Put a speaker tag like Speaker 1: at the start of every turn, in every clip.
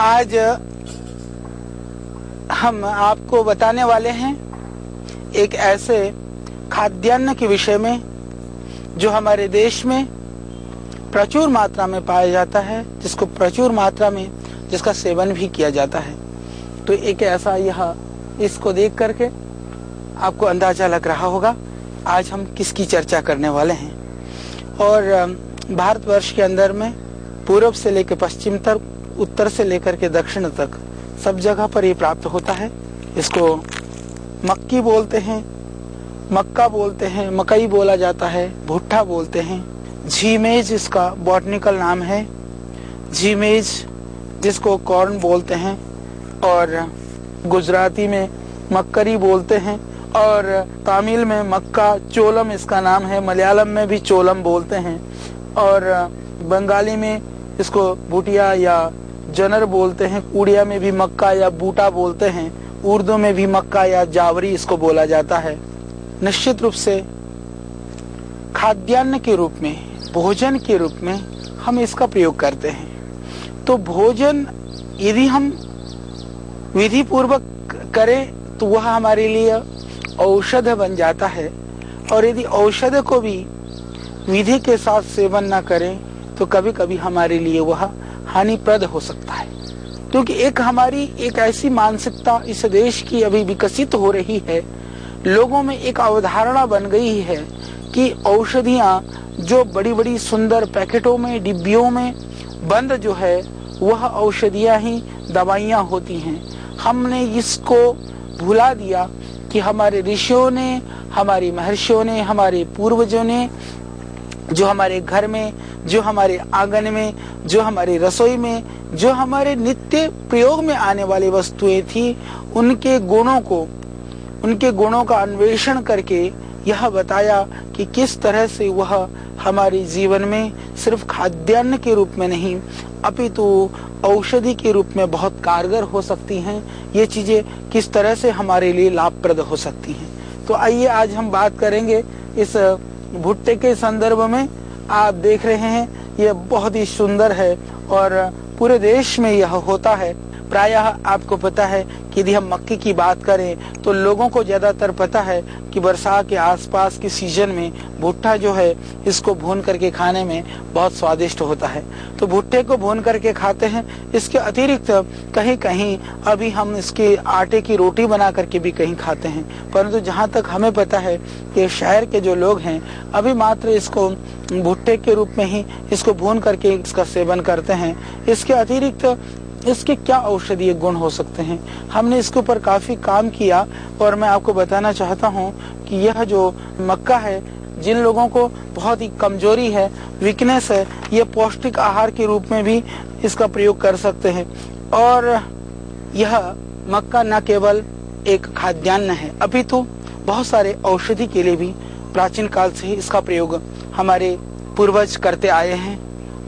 Speaker 1: आज हम आपको बताने वाले हैं एक ऐसे खाद्यान्न के विषय में जो हमारे देश में प्रचुर मात्रा में पाया जाता है, जिसको प्रचुर मात्रा में जिसका सेवन भी किया जाता है। तो एक ऐसा इसको देख करके आपको अंदाजा लग रहा होगा आज हम किसकी चर्चा करने वाले हैं। और भारतवर्ष के अंदर में पूर्व से लेकर पश्चिम तक, उत्तर से लेकर के दक्षिण तक सब जगह पर ये प्राप्त होता है। इसको मक्की बोलते हैं, मक्का बोलते हैं, मकई बोला जाता है, भुट्टा बोलते हैं, झीमेज इसका बॉटनिकल नाम है, झीमेज जिसको कॉर्न बोलते हैं, और गुजराती में मक्करी बोलते हैं, और तमिल में मक्का, चोलम इसका नाम है, मलयालम में भी चोलम बोलते हैं, और बंगाली में इसको भुटिया या जनर बोलते हैं, उड़िया में भी मक्का या बूटा बोलते हैं, उर्दू में भी मक्का या जावरी इसको बोला जाता है। निश्चित रूप से खाद्यान्न के रूप में, भोजन के रूप में हम इसका प्रयोग करते हैं। तो भोजन यदि हम विधि पूर्वक करें तो वह हमारे लिए औषध बन जाता है, और यदि औषध को भी विधि के साथ सेवन न करें तो कभी कभी हमारे लिए वह हानिप्रद हो सकता है। क्योंकि हमारी एक ऐसी मानसिकता इस देश की अभी विकसित हो रही है, लोगों में एक अवधारणा बन गई है कि औषधियां जो बड़ी बड़ी सुंदर पैकेटों में, डिब्बियों में बंद जो है वह औषधियां ही दवाइयां होती हैं। हमने इसको भुला दिया कि हमारे ऋषियों ने, हमारी महर्षियों ने, हमारे पूर्वजों ने जो हमारे घर में, जो हमारे आंगन में, जो हमारी रसोई में, जो हमारे नित्य प्रयोग में आने वाली वस्तुएं थी, उनके गुणों का अन्वेषण करके यह बताया कि किस तरह से वह हमारे जीवन में सिर्फ खाद्यान्न के रूप में नहीं अपितु औषधि के रूप में बहुत कारगर हो सकती हैं। ये चीजें किस तरह से हमारे लिए लाभप्रद हो सकती हैं। तो आइए आज हम बात करेंगे इस भुट्टे के संदर्भ में। आप देख रहे हैं यह बहुत ही सुंदर है और पूरे देश में यह होता है। प्रायः आपको पता है कि यदि हम मक्की की बात करें तो लोगों को ज्यादातर पता है कि बरसात के आसपास के सीजन में भुट्टा जो है इसको भून करके खाने में बहुत स्वादिष्ट होता है। तो भुट्टे को भून करके खाते हैं। इसके अतिरिक्त कहीं कहीं अभी हम इसके आटे की रोटी बना करके भी कहीं खाते हैं। परंतु जहाँ तक हमें पता है कि शहर के जो लोग हैं अभी मात्र इसको भुट्टे के रूप में ही इसको भून करके इसका सेवन करते हैं। इसके अतिरिक्त इसके क्या औषधीय गुण हो सकते हैं, हमने इसके ऊपर काफी काम किया और मैं आपको बताना चाहता हूं कि यह जो मक्का है, जिन लोगों को बहुत ही कमजोरी है, वीकनेस है, ये पौष्टिक आहार के रूप में भी इसका प्रयोग कर सकते हैं। और यह मक्का न केवल एक खाद्यान्न है अपितु बहुत सारे औषधि के लिए भी प्राचीन काल से ही इसका प्रयोग हमारे पूर्वज करते आए हैं।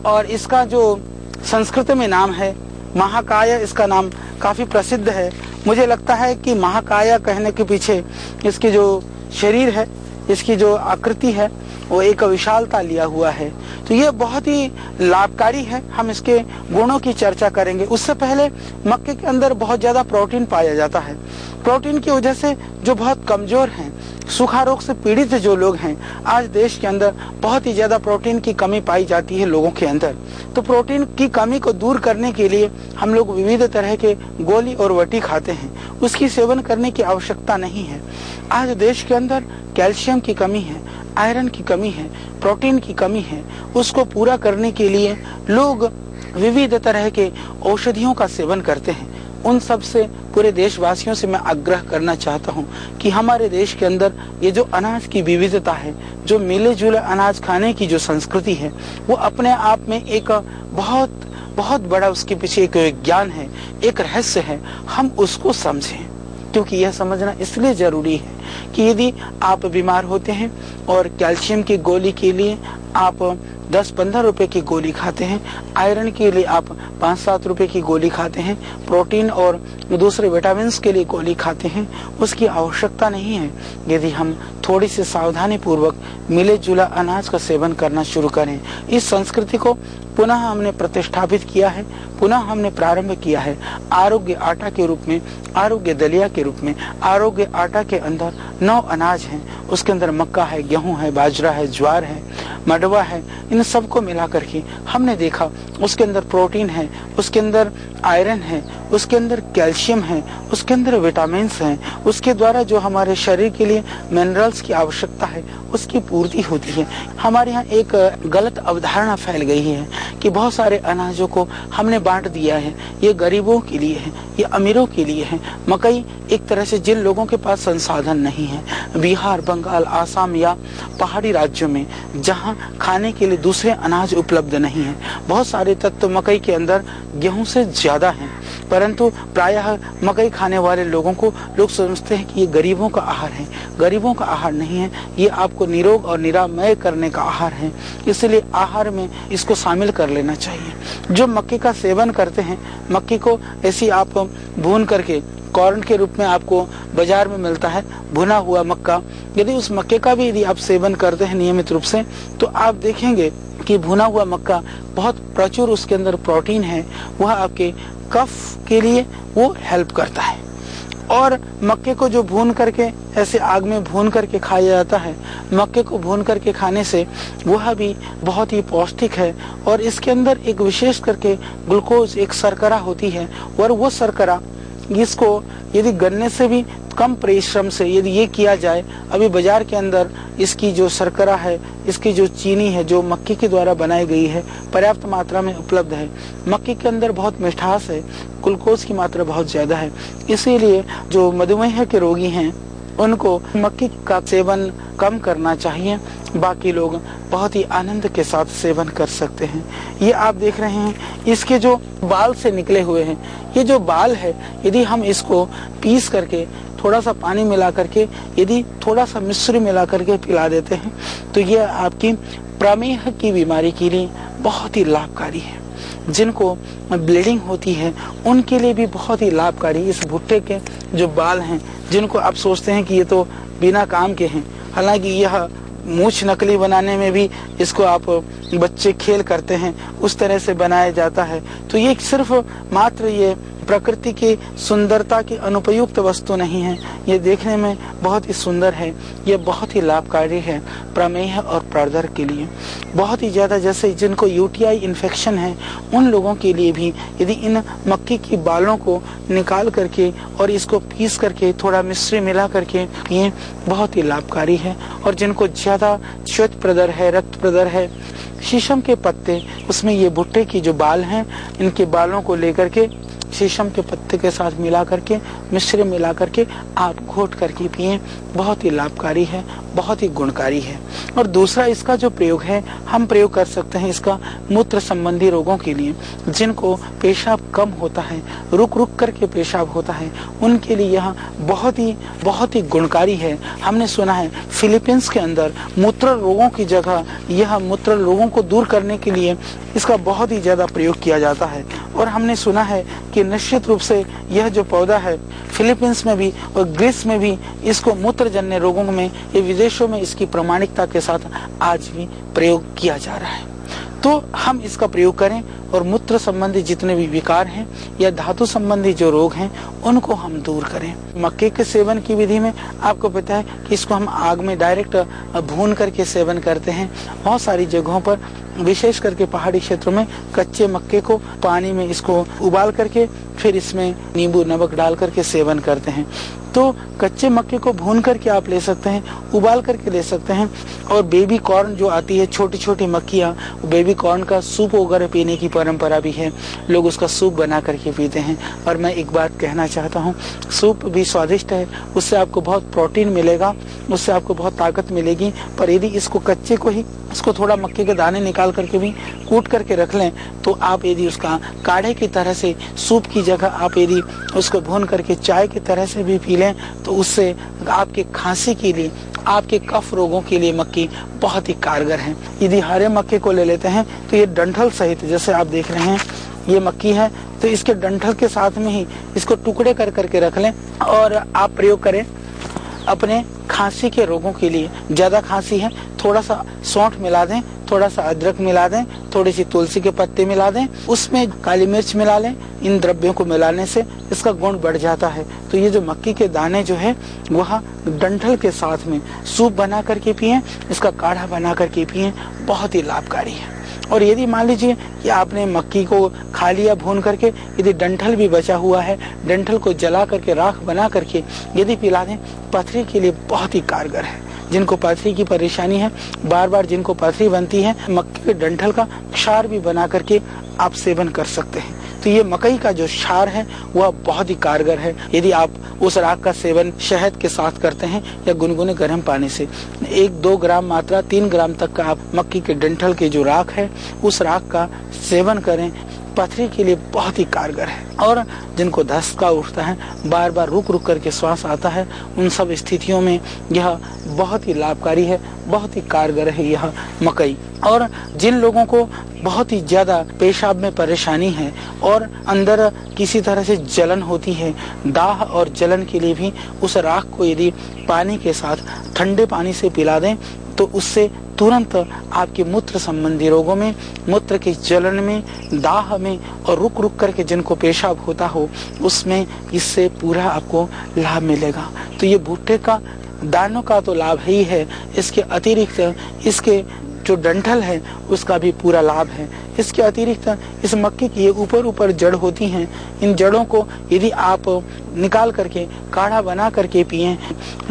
Speaker 1: और इसका जो संस्कृत में नाम है महाकाय, इसका नाम काफी प्रसिद्ध है। मुझे लगता है कि महाकाय कहने के पीछे इसकी जो शरीर है, इसकी जो आकृति है, वो एक विशालता लिया हुआ है। तो ये बहुत ही लाभकारी है। हम इसके गुणों की चर्चा करेंगे। उससे पहले मक्के के अंदर बहुत ज्यादा प्रोटीन पाया जाता है। प्रोटीन की वजह से जो बहुत कमजोर हैं, सूखा रोग से पीड़ित जो लोग हैं, आज देश के अंदर बहुत ही ज्यादा प्रोटीन की कमी पाई जाती है लोगों के अंदर। तो प्रोटीन की कमी को दूर करने के लिए हम लोग विविध तरह के गोली और वटी खाते हैं। उसकी सेवन करने की आवश्यकता नहीं है। आज देश के अंदर कैल्शियम की कमी है, आयरन की कमी है, प्रोटीन की कमी है। उसको पूरा करने के लिए लोग विविध तरह के औषधियों का सेवन करते हैं। उन सब से पूरे देशवासियों से मैं आग्रह करना चाहता हूं कि हमारे देश के अंदर ये जो अनाज की विविधता है, जो मिले जुले अनाज खाने की जो संस्कृति है, वो अपने आप में एक बहुत बहुत बड़ा उसके पीछे एक विज्ञान है, एक रहस्य है। हम उसको समझें, क्योंकि यह समझना इसलिए जरूरी है कि यदि आप बीमार होते हैं और कैल्शियम की गोली के लिए आप 10-15 रुपए की गोली खाते हैं, आयरन के लिए आप 5-7 रुपए की गोली खाते हैं, प्रोटीन और दूसरे विटामिन के लिए गोली खाते हैं, उसकी आवश्यकता नहीं है। यदि हम थोड़ी सी सावधानी पूर्वक मिले जुला अनाज का सेवन करना शुरू करें, इस संस्कृति को पुनः हमने प्रतिष्ठापित किया है, पुनः हमने प्रारंभ किया है आरोग्य आटा के रूप में, आरोग्य दलिया के रूप में। आरोग्य आटा के अंदर 9 अनाज हैं, उसके अंदर मक्का है, गेहूं है, बाजरा है, ज्वार है, मडवा है। इन सबको मिला करके हमने देखा उसके अंदर प्रोटीन है, उसके अंदर आयरन है, उसके अंदर कैल्शियम है, उसके अंदर विटामिन हैं, उसके द्वारा जो हमारे शरीर के लिए मिनरल्स की आवश्यकता है उसकी पूर्ति होती है। हमारे यहाँ एक गलत अवधारणा फैल गई है कि बहुत सारे अनाजों को हमने बांट दिया है, ये गरीबों के लिए है, ये अमीरों के लिए है। मकई एक तरह से जिन लोगों के पास संसाधन नहीं है, बिहार, बंगाल, आसाम या पहाड़ी राज्यों में जहाँ खाने के लिए दूसरे अनाज उपलब्ध नहीं है, बहुत सारे तत्व मकई के अंदर गेहूं से ज्यादा हैं, परंतु प्रायः मकई खाने वाले लोगों को लोग समझते हैं कि ये गरीबों का आहार है। गरीबों का आहार नहीं है, ये आपको निरोग और निरामय करने का आहार है। इसलिए आहार में इसको शामिल कर लेना चाहिए। जो मक्के का सेवन करते हैं, मक्के को ऐसी आप भून करके कॉर्न के रूप में आपको बाजार में मिलता है भुना हुआ मक्का, यदि उस मक्के का भी यदि आप सेवन करते हैं नियमित रूप से, तो आप देखेंगे कि भुना हुआ मक्का बहुत प्रचुर उसके अंदर प्रोटीन है, वह आपके कफ के लिए वो हेल्प करता है। और मक्के को जो भून करके ऐसे आग में भून करके खाया जाता है, मक्के को भून करके खाने से वह भी बहुत ही पौष्टिक है। और इसके अंदर एक विशेष करके ग्लूकोज, एक शर्करा होती है, और वो शर्करा इसको यदि गन्ने से भी कम परिश्रम से यदि ये किया जाए, अभी बाजार के अंदर इसकी जो शर्करा है, इसकी जो चीनी है, जो मक्के के द्वारा बनाई गई है, पर्याप्त मात्रा में उपलब्ध है। मक्के के अंदर बहुत मिठास है, ग्लूकोज की मात्रा बहुत ज्यादा है, इसीलिए जो मधुमेह के रोगी हैं उनको मक्के का सेवन कम करना चाहिए। बाकी लोग बहुत ही आनंद के साथ सेवन कर सकते हैं। ये आप देख रहे हैं इसके जो बाल से निकले हुए हैं, ये जो बाल है यदि हम इसको पीस करके थोड़ा सा पानी मिला करके यदि थोड़ा सा मिश्री मिला करके पिला देते हैं तो ये आपकी प्रमेह की बीमारी के लिए बहुत ही लाभकारी है। जिनको ब्लीडिंग होती है उनके लिए भी बहुत ही लाभकारी इस भुट्टे के जो बाल हैं, जिनको आप सोचते हैं कि ये तो बिना काम के हैं, हालांकि यह मूछ नकली बनाने में भी इसको आप बच्चे खेल करते हैं, उस तरह से बनाया जाता है। तो ये सिर्फ मात्र ये प्रकृति की सुंदरता की अनुपयुक्त वस्तु नहीं है, ये देखने में बहुत ही सुंदर है, ये बहुत ही लाभकारी है प्रमेह और प्रदर्भ के लिए। बहुत ही ज्यादा जैसे जिनको यूटीआई इन्फेक्शन है उन लोगों के लिए भी यदि इन मक्के की बालों को निकाल करके और इसको पीस करके थोड़ा मिश्री मिला करके पिए, बहुत ही लाभकारी है। और जिनको ज्यादा श्वेत प्रदर है, रक्त प्रदर है, शीशम के पत्ते, उसमें ये भुट्टे की जो बाल हैं, इनके बालों को लेकर के शीशम के पत्ते के साथ मिला करके मिश्री मिला करके आप घोट करके पिए, बहुत ही लाभकारी है, बहुत ही गुणकारी है। और दूसरा इसका जो प्रयोग है हम प्रयोग कर सकते हैं इसका मूत्र संबंधी रोगों के लिए, जिनको पेशाब कम होता है, रुक रुक करके पेशाब होता है, उनके लिए यह बहुत ही गुणकारी है। हमने सुना है फिलीपींस के अंदर मूत्र रोगों की जगह यह मूत्र रोगों को दूर करने के लिए इसका बहुत ही ज्यादा प्रयोग किया जाता है। और हमने सुना है कि निश्चित रूप से यह जो पौधा है फिलीपींस में भी और ग्रीस में भी इसको मूत्रजन्य रोगों में, ये विदेशों में इसकी प्रामाणिकता के साथ आज भी प्रयोग किया जा रहा है। तो हम इसका प्रयोग करें और मूत्र संबंधी जितने भी विकार हैं या धातु संबंधी जो रोग हैं उनको हम दूर करें। मक्के के सेवन की विधि में आपको पता है कि इसको हम आग में डायरेक्ट भून करके सेवन करते हैं। बहुत सारी जगहों पर विशेष करके पहाड़ी क्षेत्रों में कच्चे मक्के को पानी में इसको उबाल करके फिर इसमें नींबू नमक डाल करके सेवन करते हैं। तो कच्चे मक्के को भून करके आप ले सकते हैं, उबाल करके ले सकते हैं। और बेबी कॉर्न जो आती है, छोटी छोटी मक्खियाँ, बेबी कॉर्न का सूप वगैरह पीने की परंपरा भी है, लोग उसका सूप बना करके पीते हैं। और मैं एक बात कहना चाहता हूँ, सूप भी स्वादिष्ट है, उससे आपको बहुत प्रोटीन मिलेगा, उससे आपको बहुत ताकत मिलेगी। पर यदि इसको कच्चे को ही इसको थोड़ा मक्के के दाने निकाल करके भी कूट करके रख लें तो आप यदि उसका काढ़े की तरह से सूप की जगह आप यदि उसको भून करके चाय की तरह से भी पी लें तो उससे आपके खांसी के लिए, आपके कफ रोगों के लिए मक्की बहुत ही कारगर है। यदि हरे मक्के को ले लेते हैं तो ये डंठल सहित, जैसे आप देख रहे हैं ये मक्की है, तो इसके डंठल के साथ में ही इसको टुकड़े कर करके रख लें और आप प्रयोग करें अपने खांसी के रोगों के लिए। ज्यादा खांसी है, थोड़ा सा सौंठ मिला दें, थोड़ा सा अदरक मिला दें, थोड़ी सी तुलसी के पत्ते मिला दें, उसमें काली मिर्च मिला लें। इन द्रव्यों को मिलाने से इसका गुण बढ़ जाता है। तो ये जो मक्की के दाने जो है वह डंठल के साथ में सूप बना करके पिएं, इसका काढ़ा बना करके पिएं, बहुत ही लाभकारी है। और यदि मान लीजिए कि आपने मक्की को खा लिया भून करके, यदि डंठल भी बचा हुआ है, डंठल को जला करके राख बना करके यदि पिला दें, पथरी के लिए बहुत ही कारगर है। जिनको पथरी की परेशानी है, बार बार जिनको पथरी बनती है, मक्की के डंठल का क्षार भी बना करके आप सेवन कर सकते हैं। तो ये मकई का जो क्षार है वह बहुत ही कारगर है। यदि आप उस राख का सेवन शहद के साथ करते हैं या गुनगुने गर्म पानी से, 1-2 ग्राम मात्रा 3 ग्राम तक का आप मक्की के डंठल के जो राख है उस राख का सेवन करें, पथरी के लिए बहुत ही कारगर है। और जिनको धसका उठता है, बार बार रुक रुक करके श्वास आता है, उन सब स्थितियों में यह बहुत ही लाभकारी है, बहुत ही कारगर है यह मकई। और जिन लोगों को बहुत ही ज्यादा पेशाब में परेशानी है और अंदर किसी तरह से जलन होती है, दाह और जलन के लिए भी उस राख को यदि पानी के साथ ठंडे पानी से पिला दें तो उससे तुरंत आपके मूत्र संबंधी रोगों में, मूत्र की जलन में, दाह में और रुक रुक करके जिनको पेशाब होता हो उसमें इससे पूरा आपको लाभ मिलेगा। तो ये भुट्टे का दानों का तो लाभ ही है, इसके अतिरिक्त इसके जो डंठल है उसका भी पूरा लाभ है। इसके अतिरिक्त इस मक्के की ऊपर जड़ होती हैं, इन जड़ों को यदि आप निकाल करके काढ़ा बना करके पिए,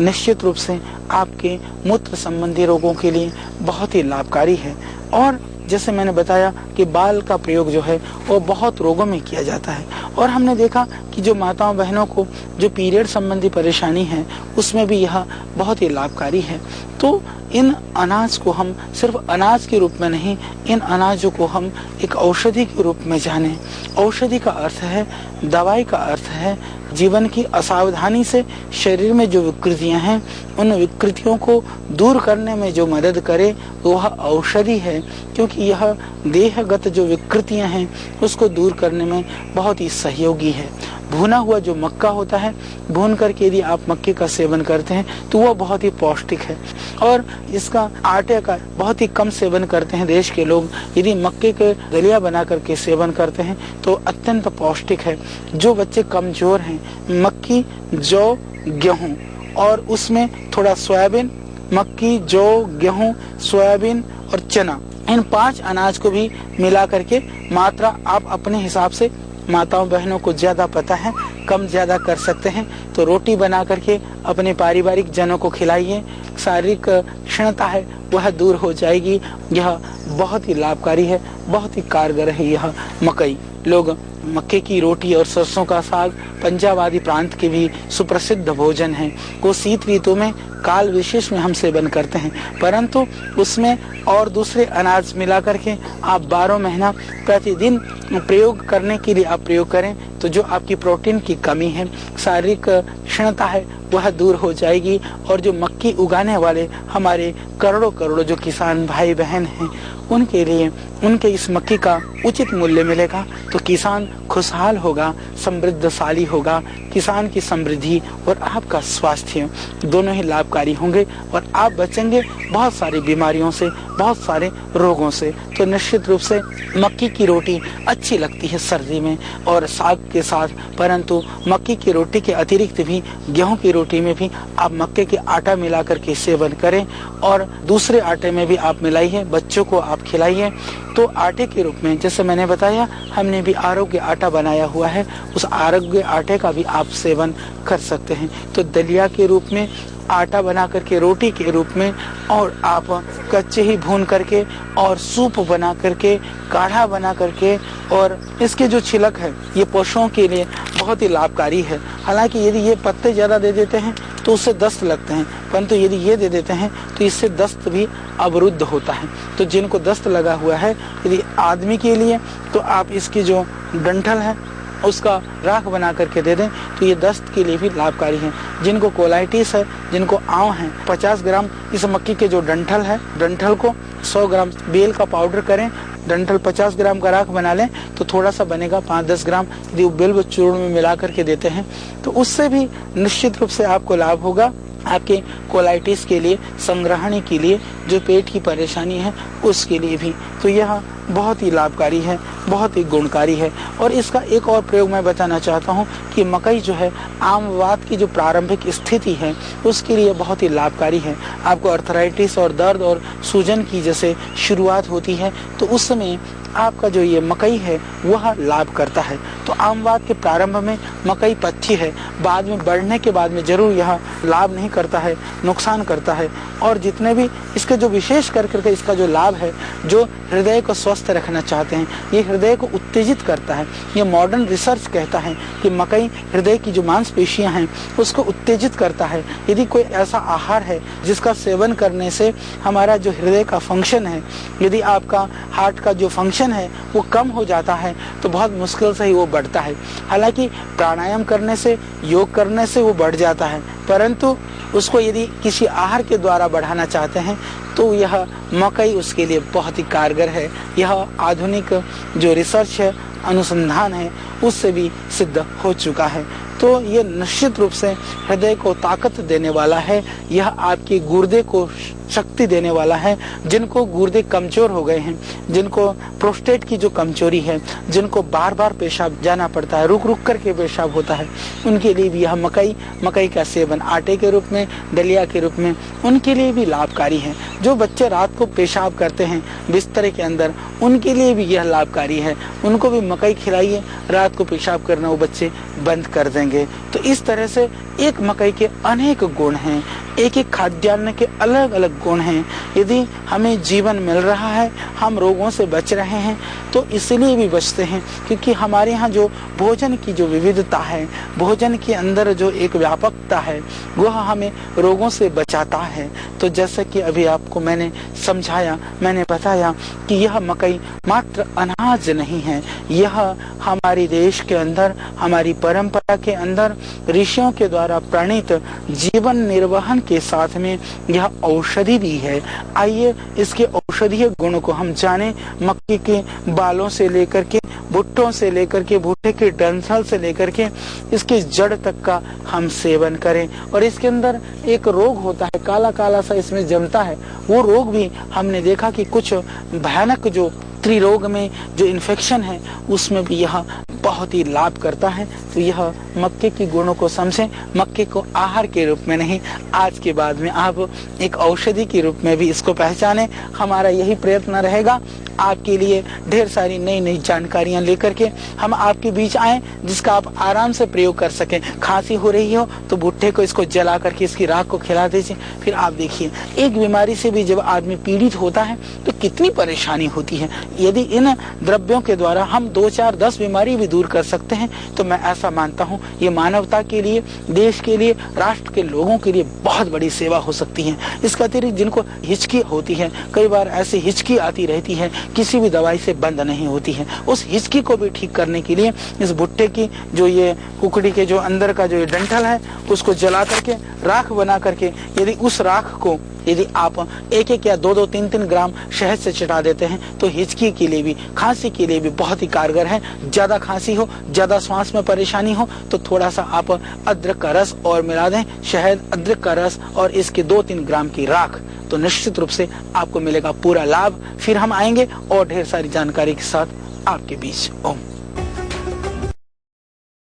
Speaker 1: निश्चित रूप से आपके मूत्र संबंधी रोगों के लिए बहुत ही लाभकारी है। और जैसे मैंने बताया कि बाल का प्रयोग जो है वो बहुत रोगों में किया जाता है। और हमने देखा कि जो माताओं बहनों को जो पीरियड संबंधी परेशानी है उसमें भी यह बहुत ही लाभकारी है। तो इन अनाज को हम सिर्फ अनाज के रूप में नहीं, इन अनाजों को हम एक औषधि के रूप में जाने। औषधि का अर्थ है, दवाई का अर्थ है, जीवन की असावधानी से शरीर में जो विकृतियां हैं उन विकृतियों को दूर करने में जो मदद करे वह औषधि है। क्योंकि यह देहगत जो विकृतियां हैं उसको दूर करने में बहुत ही सहयोगी है। भुना हुआ जो मक्का होता है, भून करके यदि आप मक्के का सेवन करते हैं तो वह बहुत ही पौष्टिक है। और इसका आटे का बहुत ही कम सेवन करते हैं देश के लोग। यदि मक्के के दलिया बना करके सेवन करते हैं तो अत्यंत पौष्टिक है। जो बच्चे कमजोर हैं, मक्की, जौ, गेहूं और उसमें थोड़ा सोयाबीन, मक्की, जौ, गेहूं, सोयाबीन और चना, इन 5 अनाज को भी मिला करके मात्रा आप अपने हिसाब से, माताओं बहनों को ज्यादा पता है, कम ज्यादा कर सकते हैं, तो रोटी बना करके अपने पारिवारिक जनों को खिलाइए। शारीरिक क्षणता है वह दूर हो जाएगी। यह बहुत ही लाभकारी है, बहुत ही कारगर है यह मकई। लोग मक्के की रोटी और सरसों का साग पंजाब आदि प्रांत के भी सुप्रसिद्ध भोजन है। वो शीत ऋतु में काल विशेष में हम सेवन करते हैं, परंतु उसमें और दूसरे अनाज मिला करके आप 12 महीना प्रतिदिन प्रयोग करने के लिए आप प्रयोग करें तो जो आपकी प्रोटीन की कमी है, शारीरिक क्षणता है वह दूर हो जाएगी। और जो मक्की उगाने वाले हमारे करोड़ों जो किसान भाई बहन हैं उनके लिए उनके इस मक्की का उचित मूल्य मिलेगा तो किसान खुशहाल होगा, समृद्धशाली होगा। किसान की समृद्धि और आपका स्वास्थ्य दोनों ही लाभकारी होंगे और आप बचेंगे बहुत सारी बीमारियों से, बहुत सारे रोगों से। तो निश्चित रूप से मक्की की रोटी अच्छी लगती है सर्दी में और साग के साथ, परंतु मक्की की रोटी के अतिरिक्त भी गेहूं की रोटी में भी आप मक्के के आटा मिला करके सेवन करें और दूसरे आटे में भी आप मिलाइए, बच्चों को आप खिलाइए। तो आटे के रूप में जैसे मैंने बताया हमने भी आरोग्य आटा बनाया हुआ है, उस आरोग्य आटे का भी आप सेवन कर सकते हैं। तो दलिया के रूप में, आटा बना करके रोटी के रूप में, और आप कच्चे ही भून करके और सूप बना करके, काढ़ा बना करके, और इसके जो छिलक है ये पशुओं के लिए बहुत ही लाभकारी है। हालांकि यदि ये पत्ते ज्यादा दे देते हैं तो उससे दस्त लगते हैं, परंतु यदि ये दे देते हैं तो इससे दस्त भी अवरुद्ध होता है। तो जिनको दस्त लगा हुआ है यदि आदमी के लिए, तो आप इसकी जो डंठल है उसका राख बना करके दे दें तो ये दस्त के लिए भी लाभकारी है। जिनको कोलाइटिस है, जिनको आंव है, 50 ग्राम इस मक्की के जो डंठल है, डंठल को 100 ग्राम बेल का पाउडर करें, डंठल 50 ग्राम का राख बना लें तो थोड़ा सा बनेगा 5-10 ग्राम यदि बेल चूर्ण में मिला करके देते हैं तो उससे भी निश्चित रूप से आपको लाभ होगा। आपके कोलाइटिस के लिए, संग्रहण के लिए, जो पेट की परेशानी है उसके लिए भी। तो यह बहुत ही लाभकारी है, बहुत ही गुणकारी है। और इसका एक और प्रयोग मैं बताना चाहता हूँ कि मकई जो है आमवात की जो प्रारंभिक स्थिति है उसके लिए बहुत ही लाभकारी है। आपको अर्थराइटिस और दर्द और सूजन की जैसे शुरुआत होती है तो उस समय आपका जो ये मकई है वह लाभ करता है। तो आमवात के प्रारंभ में मकई पथ्य है, बाद में बढ़ने के बाद में जरूर यह लाभ नहीं करता है, नुकसान करता है। और जितने भी इसके जो विशेष करके इसका जो लाभ है, जो हृदय को स्वस्थ रखना चाहते हैं, ये हृदय को उत्तेजित करता है। ये मॉडर्न रिसर्च कहता है कि मकई हृदय की जो मांसपेशियां हैं उसको उत्तेजित करता है। यदि कोई ऐसा आहार है जिसका सेवन करने से हमारा जो हृदय का फंक्शन है, यदि आपका हार्ट का जो फंक्शन है वो कम हो जाता है तो बहुत मुश्किल से ही वो बढ़ता है। हालांकि प्राणायाम करने से, योग करने से वो बढ़ जाता है, परंतु उसको यदि किसी आहार के द्वारा बढ़ाना चाहते हैं तो यह मकई उसके लिए बहुत ही कारगर है। यह आधुनिक जो रिसर्च है, अनुसंधान है, उससे भी सिद्ध हो चुका है। तो ये निश्चित रूप से हृदय को ताकत देने वाला है। यह आपके गुर्दे को शक्ति देने वाला है। जिनको गुर्दे कमजोर हो गए हैं, जिनको प्रोस्टेट की जो कमजोरी है, जिनको बार बार पेशाब जाना पड़ता है, रुक रुक करके पेशाब होता है, उनके लिए भी यह मकई का सेवन आटे के रूप में, दलिया के रूप में, उनके लिए भी लाभकारी है। जो बच्चे रात को पेशाब करते हैं बिस्तर के अंदर, उनके लिए भी यह लाभकारी है। उनको भी मकई खिलाइए, रात को पेशाब करना वो बच्चे बंद कर देंगे। तो इस तरह से एक मकई के अनेक गुण हैं, एक एक खाद्यान्न के अलग अलग गुण हैं। यदि हमें जीवन मिल रहा है, हम रोगों से बच रहे हैं, तो इसलिए भी बचते हैं क्योंकि हमारे यहाँ जो भोजन की जो विविधता है, भोजन के अंदर जो एक व्यापकता है, वह हमें रोगों से बचाता है। तो जैसे कि अभी आपको मैंने समझाया, मैंने बताया कि यह मकई मात्र अनाज नहीं है, यह हमारे देश के अंदर, हमारी परंपरा के अंदर ऋषियों के द्वारा प्रणीत जीवन निर्वहन के साथ में यह औषधि भी है। आइए इसके औषधीय गुणों को हम जाने। मक्के के बालों से लेकर के, भुट्टों से लेकर के, भुट्टे के डंठल से लेकर के इसके जड़ तक का हम सेवन करें। और इसके अंदर एक रोग होता है, काला काला सा इसमें जमता है, वो रोग भी हमने देखा कि कुछ भयानक जो त्रिरोग में जो इन्फेक्शन है उसमें भी यह बहुत ही लाभ करता है। तो यह मक्के की गुणों को समझें, मक्के को आहार के रूप में नहीं, आज के बाद में आप एक औषधि के रूप में भी इसको पहचानें। हमारा यही प्रयत्न रहेगा आपके लिए ढेर सारी नई नई जानकारियां लेकर के हम आपके बीच आए, जिसका आप आराम से प्रयोग कर सकें। खांसी हो रही हो तो भुट्टे को इसको जला करके इसकी राख को खिला दीजिए, फिर आप देखिए एक बीमारी से भी जब आदमी पीड़ित होता है तो कितनी परेशानी होती है। यदि इन द्रव्यों के द्वारा हम 2, 4, 10 बीमारी भी दूर कर सकते हैं तो मैं ऐसा मानता हूँ ये मानवता के लिए, देश के लिए, राष्ट्र के लोगों के लिए बहुत बड़ी सेवा हो सकती है। इसके अतिरिक्त जिनको हिचकी होती है, कई बार ऐसी हिचकी आती रहती है, किसी भी दवाई से बंद नहीं होती है, उस हिचकी को भी ठीक करने के लिए इस भुट्टे की जो ये कुकड़ी के जो अंदर का जो डंठल है उसको जला करके राख बना करके, यदि उस राख को यदि आप 1-1 या 2-2, 3-3 ग्राम शहद से चटा देते हैं तो हिचकी के लिए भी, खांसी के लिए भी बहुत ही कारगर है। ज्यादा खांसी हो, ज्यादा श्वास में परेशानी हो तो थोड़ा सा आप अदरक का रस और मिला दें, शहद, अदरक का रस और इसके 2-3 ग्राम की राख, तो निश्चित रूप से आपको मिलेगा पूरा लाभ। फिर हम आएंगे और ढेर सारी जानकारी के साथ आपके बीच। ओम।